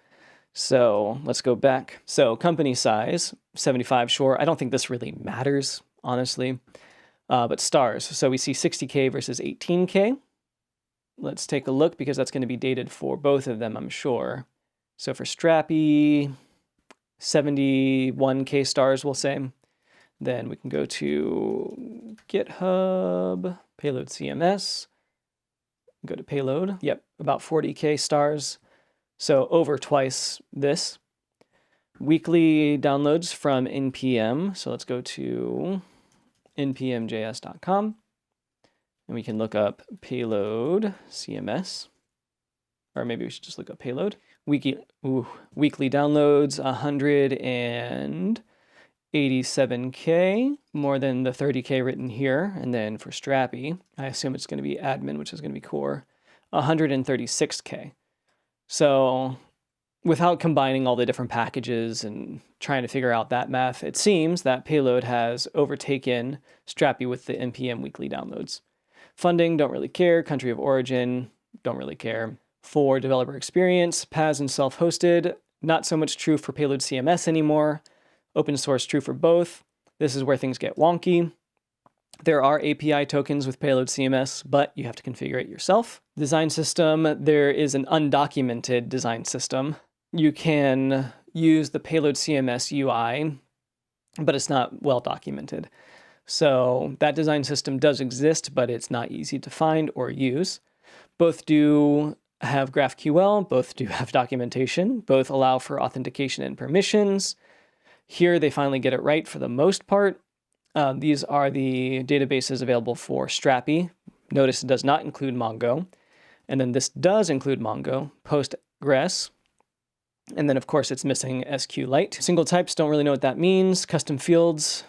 So let's go back. So company size, 75, sure. I don't think this really matters, honestly. But stars. So we see 60K versus 18K. Let's take a look because that's going to be dated for both of them, I'm sure. So for Strapi, 71K stars, we'll say. Then we can go to GitHub, Payload CMS, go to Payload. Yep, about 40K stars. So over twice this. Weekly downloads from NPM. So let's go to npmjs.com. And we can look up Payload CMS, or maybe we should just look up Payload. Weekly downloads, 187K, more than the 30K written here. And then for Strapi, I assume it's going to be admin, which is going to be core, 136K. So without combining all the different packages and trying to figure out that math, it seems that Payload has overtaken Strapi with the NPM weekly downloads. Funding, don't really care. Country of origin, don't really care. For developer experience, PaaS and self-hosted, not so much true for Payload CMS anymore. Open source, true for both. This is where things get wonky. There are API tokens with Payload CMS, but you have to configure it yourself. Design system, there is an undocumented design system. You can use the Payload CMS UI, but it's not well documented. So that design system does exist, but it's not easy to find or use. Both do have GraphQL, both do have documentation, both allow for authentication and permissions. Here they finally get it right for the most part. These are the databases available for Strapi. Notice it does not include Mongo. And then this does include Mongo, Postgres. And then of course it's missing SQLite. Single types, don't really know what that means. Custom fields,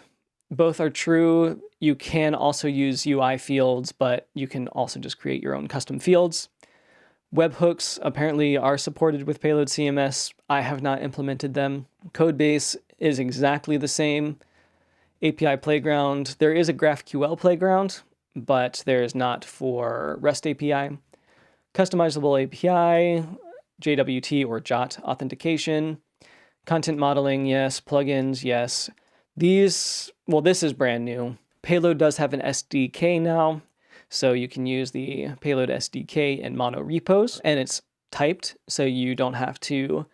both are true. You can also use UI fields, but you can also just create your own custom fields. Webhooks apparently are supported with Payload CMS. I have not implemented them. Codebase is exactly the same. API Playground, there is a GraphQL Playground, but there is not for REST API. Customizable API, JWT or JOT authentication. Content modeling, yes. Plugins, yes. This is brand new. Payload does have an SDK now. So you can use the Payload SDK in mono repos, and it's typed, so you don't have to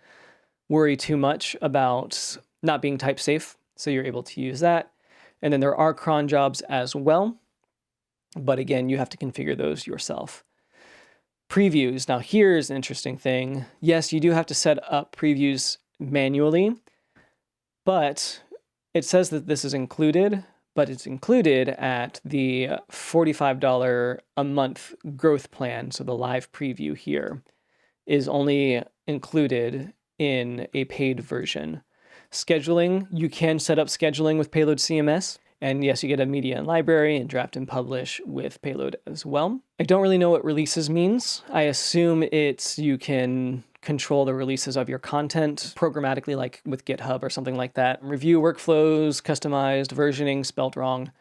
worry too much about not being type safe. So you're able to use that. And then there are cron jobs as well. But again, you have to configure those yourself. Previews. Now here's an interesting thing. Yes, you do have to set up previews manually, but it says that this is included, but it's included at the $45 a month growth plan. So the live preview here is only included in a paid version. Scheduling, you can set up scheduling with Payload CMS. And yes, you get a media and library and draft and publish with Payload as well. I don't really know what releases means. I assume it's you can control the releases of your content programmatically, like with GitHub or something like that. Review workflows, customized, versioning, spelt wrong,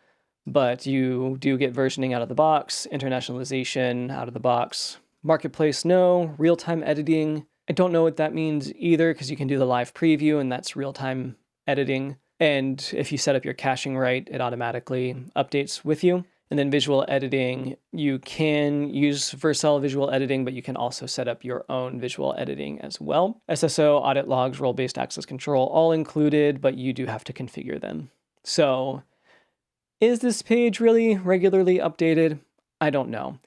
but you do get versioning out of the box, internationalization out of the box. Marketplace, no. Real-time editing, I don't know what that means either, because you can do the live preview and that's real-time editing. And if you set up your caching right, it automatically updates with you. And then visual editing, you can use Vercel visual editing, but you can also set up your own visual editing as well. SSO, audit logs, role-based access control, all included, but you do have to configure them. So is this page really regularly updated? I don't know.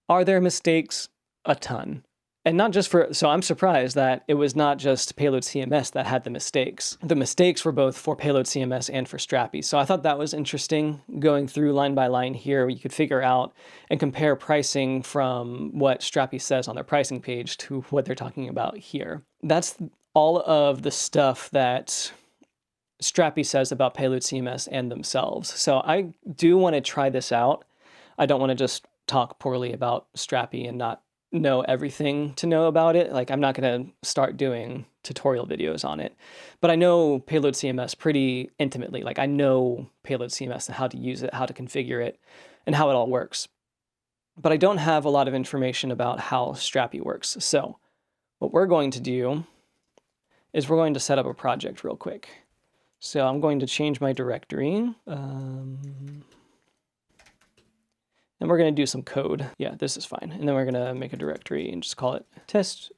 Are there mistakes? A ton. And not just for, so I'm surprised that it was not just Payload CMS that had the mistakes. The mistakes were both for Payload CMS and for Strapi. So I thought that was interesting, going through line by line here, where you could figure out and compare pricing from what Strapi says on their pricing page to what they're talking about here. That's all of the stuff that Strapi says about Payload CMS and themselves. So I do want to try this out. I don't want to just talk poorly about Strapi and not know everything to know about it. Like, I'm not going to start doing tutorial videos on it, but I know Payload CMS pretty intimately. Like, I know Payload CMS and how to use it, how to configure it, and how it all works. But I don't have a lot of information about how Strapi works. So what we're going to do is we're going to set up a project real quick. So I'm going to change my directory. And we're going to do some code. Yeah, this is fine. And then we're going to make a directory and just call it test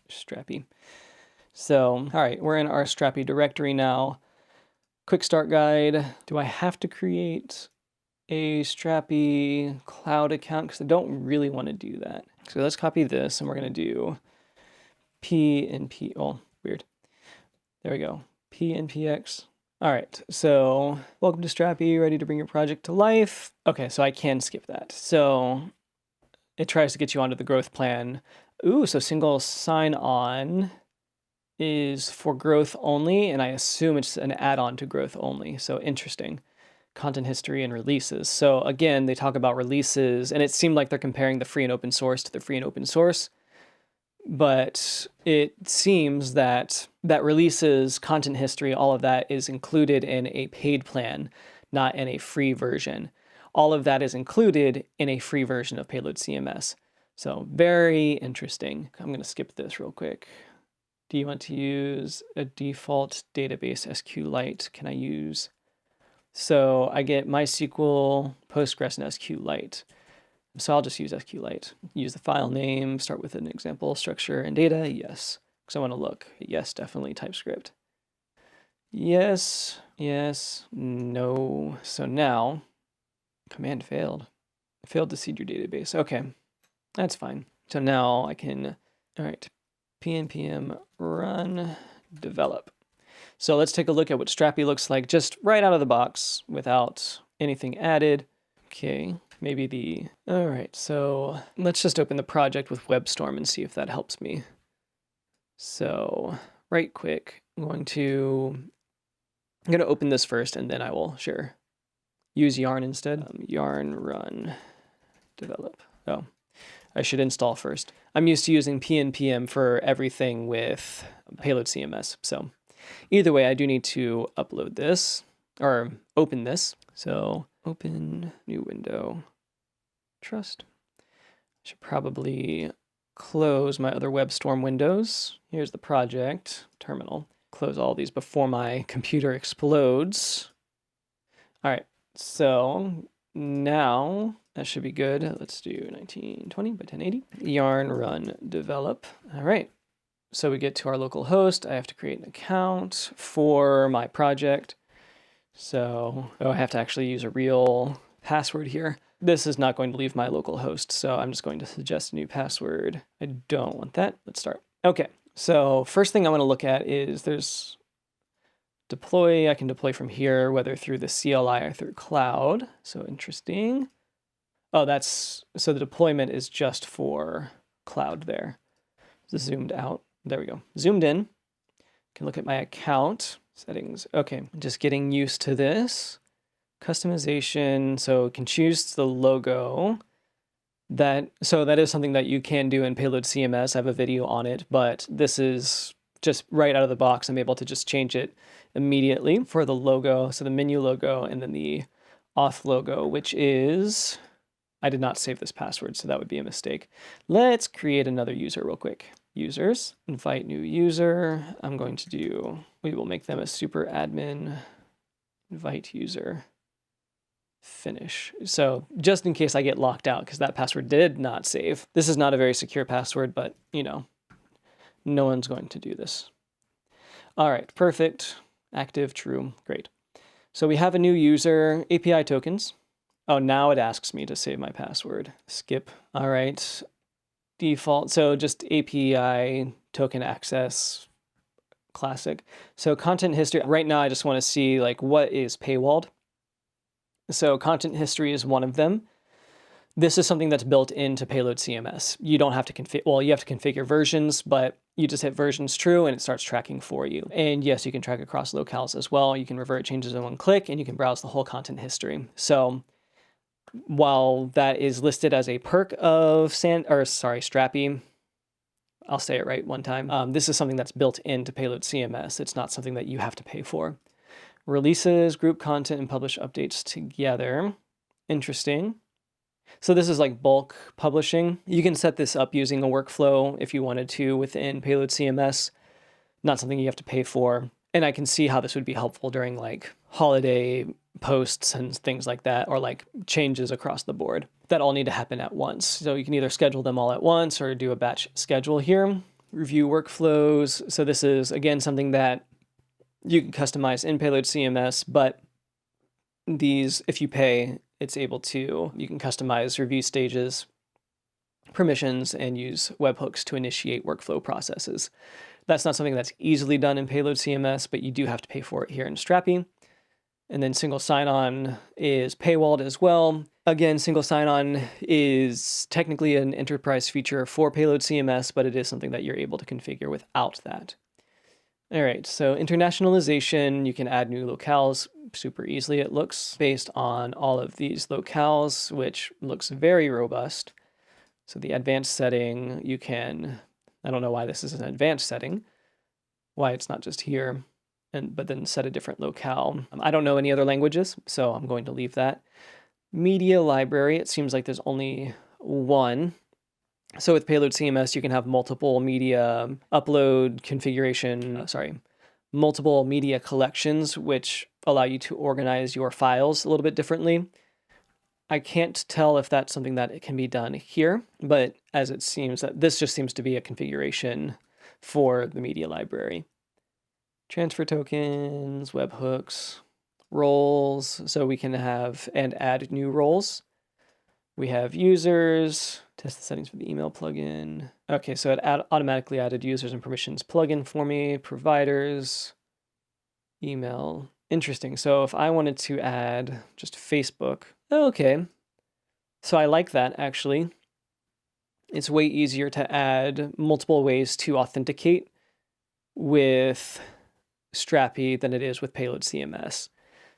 Strapi. So, all right, we're in our Strapi directory now. Quick start guide. Do I have to create a Strapi Cloud account? Because I don't really want to do that. So let's copy this and we're going to do P and P. Oh, weird. There we go. P and PX. All right, so welcome to Strapi, ready to bring your project to life. Okay, so I can skip that. So it tries to get you onto the growth plan. Ooh, so single sign-on is for growth only, and I assume it's an add-on to growth only. So interesting. Content history and releases. So again, they talk about releases, and it seemed like they're comparing the free and open source to the free and open source. But it seems that releases, content history, all of that is included in a paid plan, not in a free version. All of that is included in a free version of Payload CMS. So very interesting. I'm going to skip this real quick. Do you want to use a default database SQLite? Can I use? So I get MySQL, Postgres, and SQLite. So I'll just use SQLite. Use the file name, start with an example, structure and data, yes. Because I want to look, yes, definitely TypeScript. Yes, yes, no. So now, command failed. Failed to seed your database. Okay, that's fine. So now I can, all right, npm run develop. So let's take a look at what Strapi looks like just right out of the box without anything added. Okay, maybe all right, so let's just open the project with WebStorm and see if that helps me. So right quick, I'm going to open this first and then I will share. Use yarn instead. Yarn run develop. Oh, I should install first. I'm used to using npm for everything with Payload CMS. So either way, I do need to upload this or open this. So open new window, trust. I should probably close my other WebStorm windows. Here's the project terminal. Close all these before my computer explodes. All right, so now that should be good. Let's do 1920 by 1080. Yarn run develop. All right, so we get to our local host. I have to create an account for my project. So I have to actually use a real password here. This is not going to leave my local host, so I'm just going to suggest a new password. I don't want that. Let's start. Okay, so first thing I want to look at is there's deploy. I can deploy from here, whether through the CLI or through cloud. So interesting. Oh, so the deployment is just for cloud there. Zoomed out. There we go. Zoomed in. Can look at my account settings. Okay, just getting used to this. Customization, so can choose the logo. So that is something that you can do in Payload CMS. I have a video on it, but this is just right out of the box. I'm able to just change it immediately for the logo. So the menu logo and then the auth logo, which is, I did not save this password, so that would be a mistake. Let's create another user real quick. Users, invite new user. We will make them a super admin, invite user, finish. So just in case I get locked out, because that password did not save. This is not a very secure password, but no one's going to do this. All right, perfect. Active, true, great. So we have a new user, API tokens. Oh, now it asks me to save my password. Skip. All right. Default, so just API token access, classic. So content history, right now I just want to see what is Paywalled. So content history is one of them. This is something that's built into Payload CMS. You don't have to you have to configure versions, but you just hit versions true and it starts tracking for you. And yes, you can track across locales as well. You can revert changes in one click and you can browse the whole content history. So while that is listed as a perk of Strapi, I'll say it right one time. This is something that's built into Payload CMS. It's not something that you have to pay for. Releases, group content, and publish updates together. Interesting. So this is like bulk publishing. You can set this up using a workflow if you wanted to within Payload CMS. Not something you have to pay for. And I can see how this would be helpful during holiday posts and things like that, or changes across the board that all need to happen at once. So you can either schedule them all at once or do a batch schedule here. Review workflows. So this is, again, something that you can customize in Payload CMS, but these, if you pay, you can customize review stages permissions and use webhooks to initiate workflow processes. That's not something that's easily done in Payload CMS, but you do have to pay for it here in Strapi. And then single sign-on is Paywalled as well. Again, single sign-on is technically an enterprise feature for Payload CMS, but it is something that you're able to configure without that. All right, so internationalization, you can add new locales super easily, it looks, based on all of these locales, which looks very robust. So the advanced setting, you can, I don't know why this is an advanced setting, why it's not just here, but then set a different locale. I don't know any other languages, so I'm going to leave that. Media library, it seems like there's only one. So with Payload CMS, you can have multiple media upload configuration, multiple media collections, which allow you to organize your files a little bit differently. I can't tell if that's something that can be done here, but as it seems that this just seems to be a configuration for the media library. Transfer tokens, webhooks, roles, so we can have and add new roles. We have users, test the settings for the email plugin. Okay, so it automatically added users and permissions plugin for me, providers, email. Interesting. So if I wanted to add just Facebook, okay. So I like that actually. It's way easier to add multiple ways to authenticate with Strapi than it is with Payload CMS.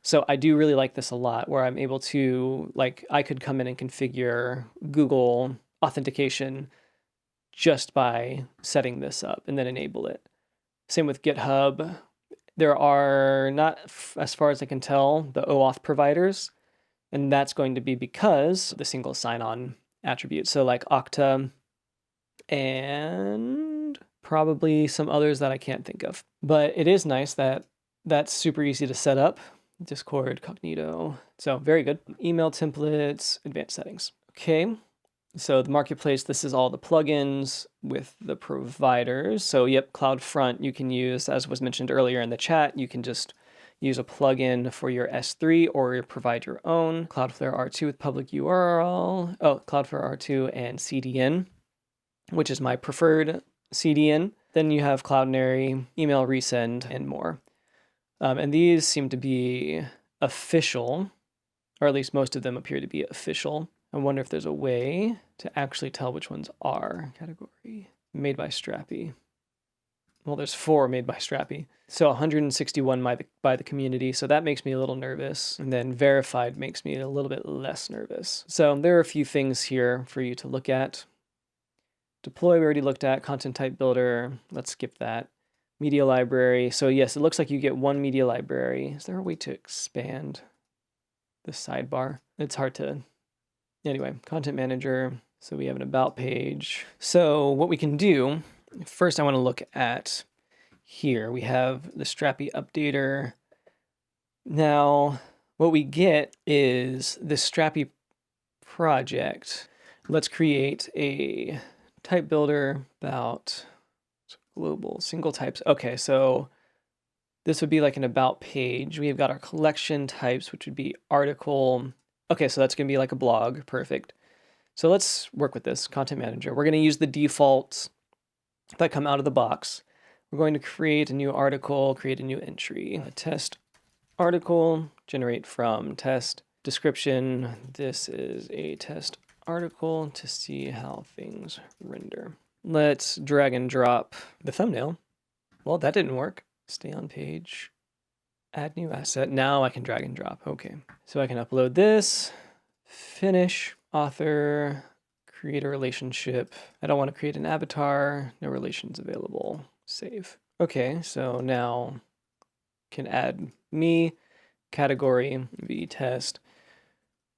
So I do really like this a lot, where I'm able to, I could come in and configure Google authentication just by setting this up and then enable it. Same with GitHub. There are not, as far as I can tell, the OAuth providers, and that's going to be because the single sign-on attribute. So like Okta and probably some others that I can't think of. But it is nice that that's super easy to set up. Discord, Cognito. So very good. Email templates, advanced settings. Okay. So the marketplace, this is all the plugins with the providers. So yep, CloudFront you can use, as was mentioned earlier in the chat, you can just use a plugin for your S3 or provide your own. Cloudflare R2 with public URL. Oh, Cloudflare R2 and CDN, which is my preferred CDN. Then you have Cloudinary, email resend, and more. And these seem to be official, or at least most of them appear to be official. I wonder if there's a way to actually tell which ones are. Category, made by Strapi. Well, there's 4 made by Strapi. So 161 by the community, so that makes me a little nervous. And then verified makes me a little bit less nervous. So there are a few things here for you to look at. Deploy, we already looked at. Content type builder, let's skip that. Media library. So yes, it looks like you get one media library. Is there a way to expand the sidebar? It's hard to... Anyway, content manager. So we have an about page. So what we can do, first I want to look at here. We have the Strapi updater. Now, what we get is the Strapi project. Let's create a type builder about global single types. Okay, so this would be like an about page. We've got our collection types, which would be article. Okay, so that's going to be like a blog. Perfect. So let's work with this content manager. We're going to use the defaults that come out of the box. We're going to create a new article, create a new entry. A test article, generate from test description. This is a test article to see how things render. Let's drag and drop the thumbnail. Well, that didn't work. Stay on page. Add new asset. Now I can drag and drop. Okay. So I can upload this, finish, author, create a relationship. I don't want to create an avatar. No relations available. Save. Okay, so now can add me, category, v-test.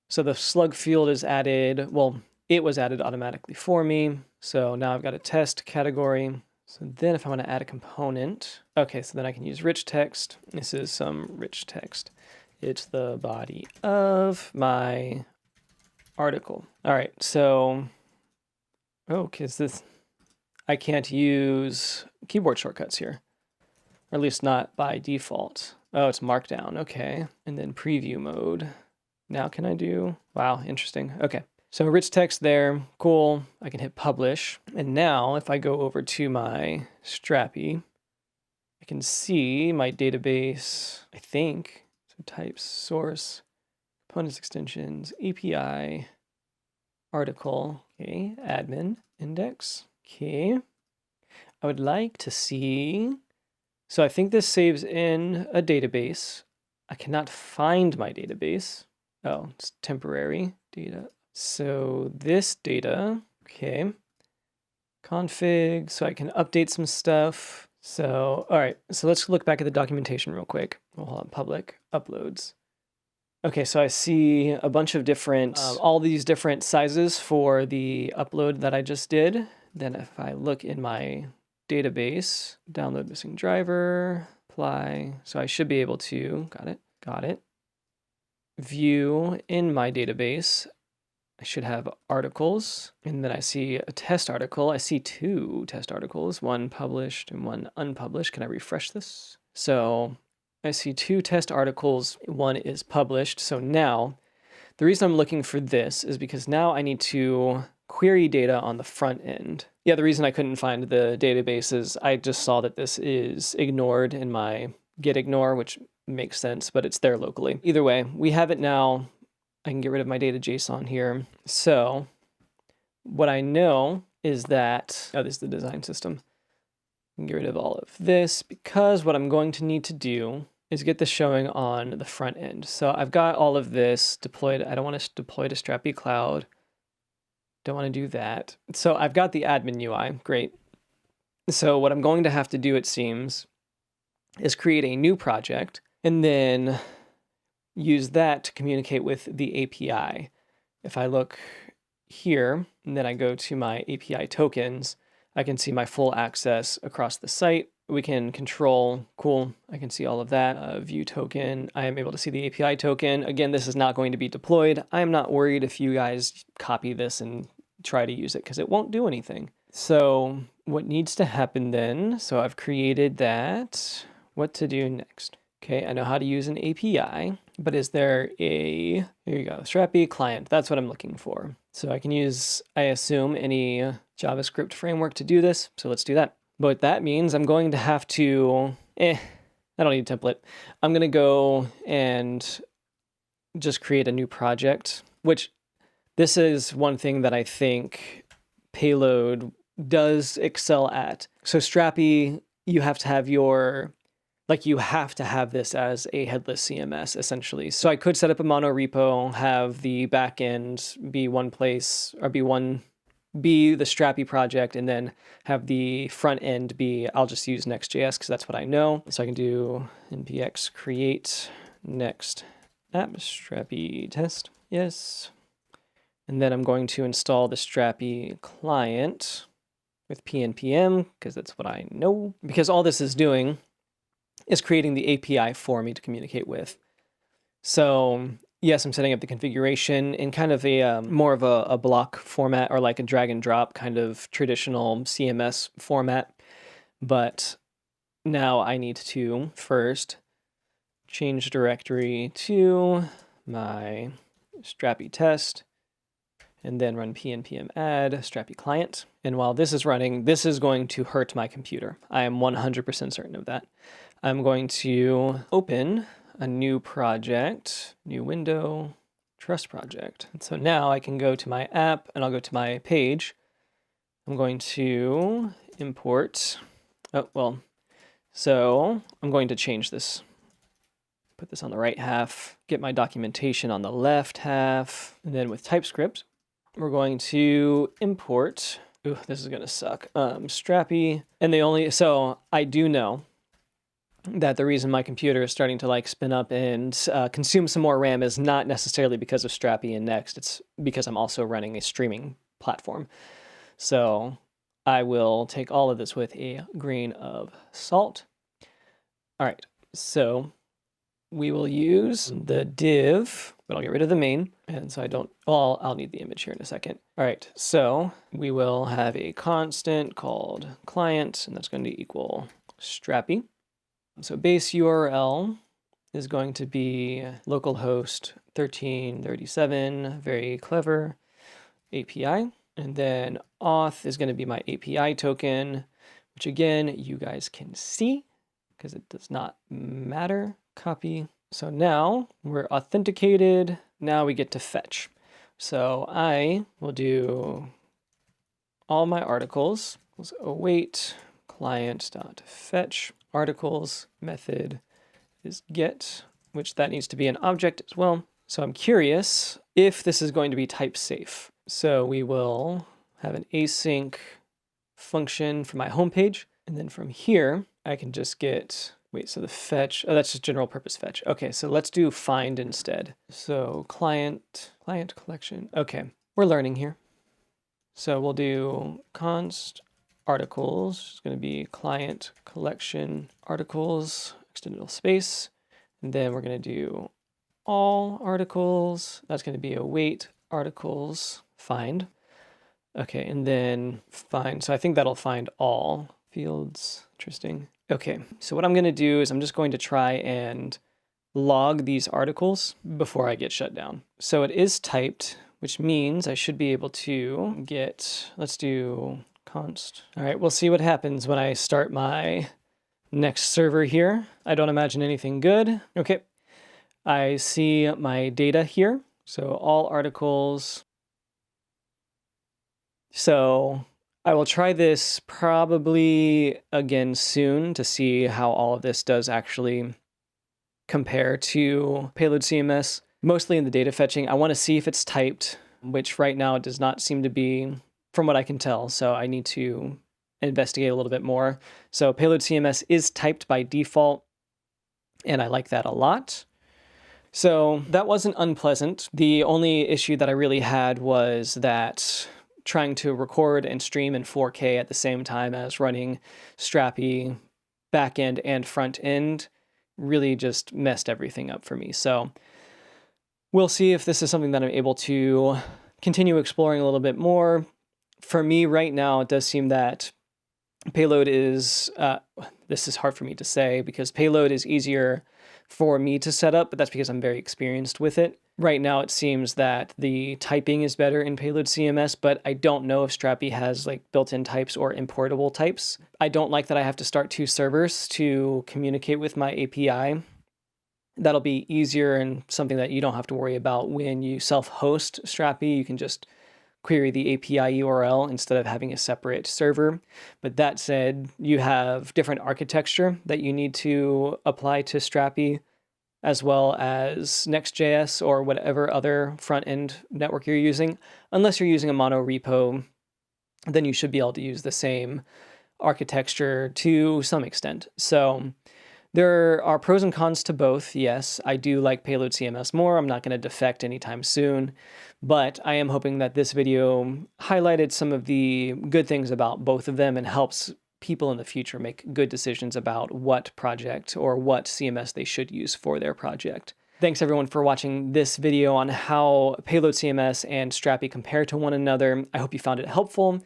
So the slug field is added. Well, it was added automatically for me. So now I've got a test category. So then if I want to add a component, okay, so then I can use rich text. This is some rich text. It's the body of my article. All right, so, because I can't use keyboard shortcuts here, or at least not by default. Oh, it's markdown, okay. And then preview mode. Now can I do, wow, interesting. Okay, So rich text there, cool. I can hit publish. And now if I go over to my Strapi, I can see my database, I think. So types, source, components, extensions, API, article, okay, admin, index, okay. I would like to see, so I think this saves in a database. I cannot find my database. Oh, it's temporary data. So this data, okay, config, so I can update some stuff. So, all right, so let's look back at the documentation real quick. We'll hold on, public, uploads. Okay, so I see a bunch of different, all these different sizes for the upload that I just did. Then if I look in my database, download missing driver, apply. So I should be able to, got it. View in my database. I should have articles, and then I see a test article. I see 2 test articles, one published and one unpublished. Can I refresh this? So I see 2 test articles, one is published. So now the reason I'm looking for this is because now I need to query data on the front end. Yeah, the reason I couldn't find the database is I just saw that this is ignored in my git ignore, which makes sense, but it's there locally. Either way, we have it now. I can get rid of my data JSON here. So what I know is that, oh, this is the design system. I can get rid of all of this because what I'm going to need to do is get this showing on the front end. So I've got all of this deployed. I don't want to deploy to Strapi Cloud. Don't want to do that. So I've got the admin UI, great. So what I'm going to have to do, it seems, is create a new project and then use that to communicate with the API. If I look here, and then I go to my API tokens, I can see my full access across the site. We can control, cool, I can see all of that. View token, I am able to see the API token. Again, this is not going to be deployed. I am not worried if you guys copy this and try to use it because it won't do anything. So what needs to happen then, so I've created that, what to do next? Okay, I know how to use an API, but is there a, here you go, Strapi client, that's what I'm looking for. So I can use, I assume, any JavaScript framework to do this, so let's do that. But that means I'm going to have to, I don't need a template. I'm gonna go and just create a new project, which this is one thing that I think Payload does excel at. So Strapi, you have to have your, you have to have this as a headless CMS, essentially. So I could set up a mono repo, have the backend be one place, or be the Strapi project, and then have the front end be, I'll just use Next.js because that's what I know. So I can do npx create next app, Strapi test, yes. And then I'm going to install the Strapi client with pnpm because that's what I know. Because all this is doing is creating the API for me to communicate with. So yes, I'm setting up the configuration in kind of a more of a block format, or like a drag and drop kind of traditional CMS format. But now I need to first change directory to my Strapi test, and then run pnpm add Strapi client. And while this is running, this is going to hurt my computer. I am 100% certain of that. I'm going to open a new project, new window, trust project. And so now I can go to my app and I'll go to my page. I'm going to import, so I'm going to change this. Put this on the right half, get my documentation on the left half, and then with TypeScript, we're going to import, ooh, this is gonna suck, Strapi, and so I do know that the reason my computer is starting to spin up and consume some more RAM is not necessarily because of Strapi and Next, it's because I'm also running a streaming platform. So I will take all of this with a grain of salt. All right, so we will use the div, but I'll get rid of the main. And so I'll need the image here in a second. All right, so we will have a constant called client, and that's going to equal Strapi. So base URL is going to be localhost 1337, very clever. API. And then auth is going to be my API token, which again, you guys can see because it does not matter. Copy. So now we're authenticated. Now we get to fetch. So I will do all my articles. Let's await client.fetch articles. Method is get, which that needs to be an object as well. So I'm curious if this is going to be type safe. So we will have an async function for my homepage. And then from here, I can just get, wait, so the fetch, oh, that's just general purpose fetch. Okay, so let's do find instead. So client collection. Okay, we're learning here. So we'll do const articles. It's going to be client collection articles, extended space. And then we're going to do all articles. That's going to be await articles find. Okay, and then find. So I think that'll find all fields. Interesting. Okay, so what I'm going to do is I'm just going to try and log these articles before I get shut down. So it is typed, which means I should be able to get, let's do const. All right, we'll see what happens when I start my next server here. I don't imagine anything good. Okay, I see my data here. So all articles. So I will try this probably again soon to see how all of this does actually compare to Payload CMS, mostly in the data fetching. I want to see if it's typed, which right now it does not seem to be from what I can tell. So I need to investigate a little bit more. So Payload CMS is typed by default, and I like that a lot. So that wasn't unpleasant. The only issue that I really had was that trying to record and stream in 4K at the same time as running Strapi backend and front end really just messed everything up for me. So we'll see if this is something that I'm able to continue exploring a little bit more. For me right now, it does seem that Payload is, this is hard for me to say because Payload is easier for me to set up, but that's because I'm very experienced with it. Right now, it seems that the typing is better in Payload CMS, but I don't know if Strapi has like built-in types or importable types. I don't like that I have to start 2 servers to communicate with my API. That'll be easier and something that you don't have to worry about when you self-host Strapi. You can just query the API URL instead of having a separate server. But that said, you have different architecture that you need to apply to Strapi, as well as Next.js or whatever other front-end network you're using. Unless you're using a mono repo, then you should be able to use the same architecture to some extent. So there are pros and cons to both. Yes, I do like Payload CMS more. I'm not going to defect anytime soon, but I am hoping that this video highlighted some of the good things about both of them and helps people in the future make good decisions about what project or what CMS they should use for their project. Thanks everyone for watching this video on how Payload CMS and Strapi compare to one another. I hope you found it helpful.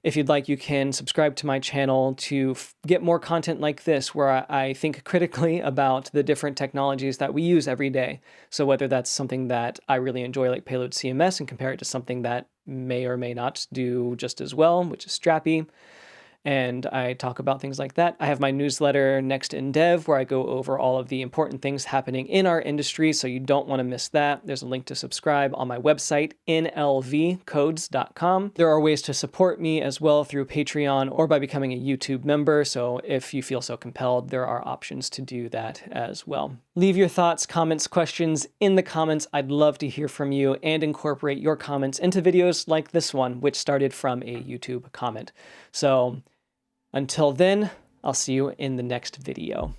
If you'd like, you can subscribe to my channel to get more content like this, where I think critically about the different technologies that we use every day. So whether that's something that I really enjoy, like Payload CMS, and compare it to something that may or may not do just as well, which is Strapi, and I talk about things like that. I have my newsletter Next in Dev, where I go over all of the important things happening in our industry, so you don't want to miss that. There's a link to subscribe on my website, nlvcodes.com. There are ways to support me as well through Patreon or by becoming a YouTube member, so if you feel so compelled, there are options to do that as well. Leave your thoughts, comments, questions in the comments. I'd love to hear from you and incorporate your comments into videos like this one, which started from a YouTube comment. So until then, I'll see you in the next video.